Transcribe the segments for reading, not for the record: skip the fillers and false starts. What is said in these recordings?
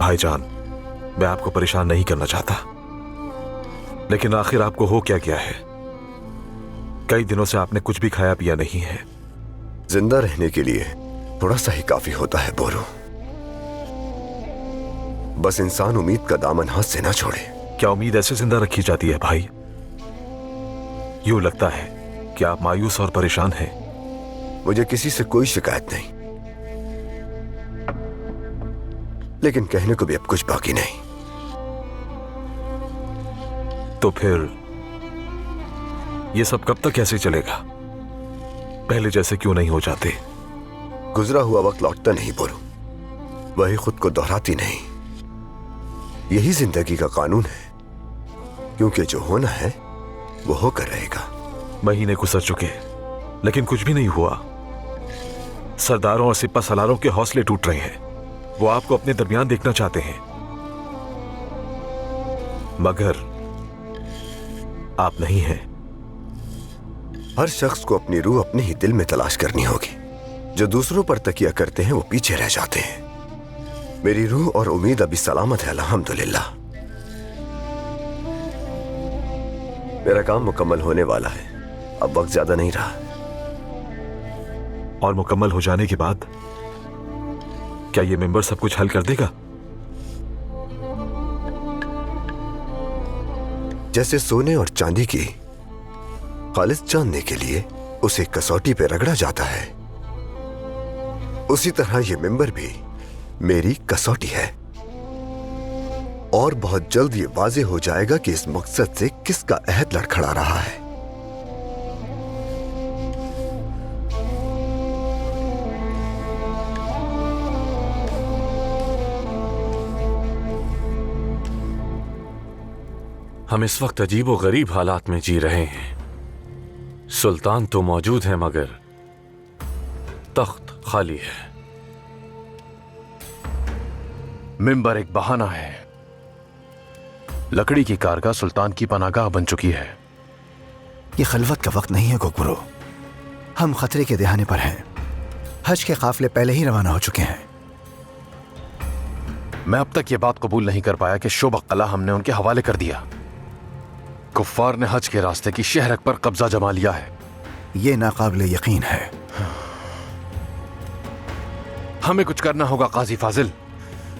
भाईजान, मैं आपको परेशान नहीं करना चाहता, लेकिन आखिर आपको हो क्या गया है? कई दिनों से आपने कुछ भी खाया पिया नहीं है। जिंदा रहने के लिए थोड़ा सा ही काफी होता है बोरो। बस इंसान उम्मीद का दामन हाथ से ना छोड़े। क्या उम्मीद ऐसे जिंदा रखी जाती है भाई? यूं लगता है कि आप मायूस और परेशान हैं। मुझे किसी से कोई शिकायत नहीं, लेकिन कहने को भी अब कुछ बाकी नहीं। तो फिर ये सब कब तक ऐसे चलेगा? पहले जैसे क्यों नहीं हो जाते? गुजरा हुआ वक्त लौटता नहीं बोलो, वही खुद को दोहराती नहीं। यही जिंदगी का कानून है, क्योंकि जो होना है वो होकर रहेगा। महीने गुजर चुके लेकिन कुछ भी नहीं हुआ। सरदारों और सिपा सलारों के हौसले टूट रहे हैं। वो आपको अपने दरमियान देखना चाहते हैं, मगर आप नहीं हैं। हर शख्स को अपनी रूह अपने ही दिल में तलाश करनी होगी। जो दूसरों पर तकिया करते हैं वो पीछे रह जाते हैं। मेरी रूह और उम्मीद अभी सलामत है, अल्हम्दुलिल्लाह। मेरा काम मुकम्मल होने वाला है, अब वक्त ज्यादा नहीं रहा। और मुकम्मल हो जाने के बाद क्या ये मेंबर सब कुछ हल कर देगा? जैसे सोने और चांदी की खालिस जानने के लिए उसे कसौटी पे रगड़ा जाता है, उसी तरह ये मेंबर भी मेरी कसौटी है। और बहुत जल्द ये वाज़ेह हो जाएगा कि इस मकसद से किसका अहद लड़खड़ा रहा है। हम इस वक्त अजीब व गरीब हालात में जी रहे हैं। सुल्तान तो मौजूद है मगर तख्त खाली है। मिंबर एक बहाना है। लकड़ी की कारगा सुल्तान की पनाहगाह बन चुकी है। ये खलवत का वक्त नहीं है गोकबरो, हम खतरे के दहाने पर हैं। हज के काफिले पहले ही रवाना हो चुके हैं। मैं अब तक ये बात कबूल नहीं कर पाया कि शोबक कला हमने उनके हवाले कर दिया। कुफ्फार ने हज के रास्ते की शहरक पर कब्जा जमा लिया है। ये नाकाबिले यकीन है। हमें कुछ करना होगा काजी फाजिल।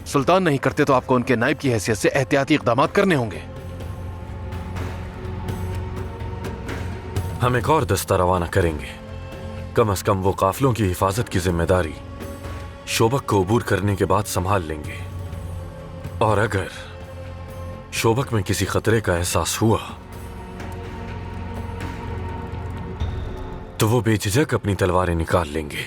सुल्तान नहीं करते तो आपको उनके नायब की हैसियत से एहतियाती इक़दाम करने होंगे। हम एक और दस्ता रवाना करेंगे। कम से कम वो काफिलों की हिफाजत की जिम्मेदारी शोबक को अबूर करने के बाद संभाल लेंगे। और अगर शोबक में किसी खतरे का एहसास हुआ तो वो बेझिझक अपनी तलवारें निकाल लेंगे।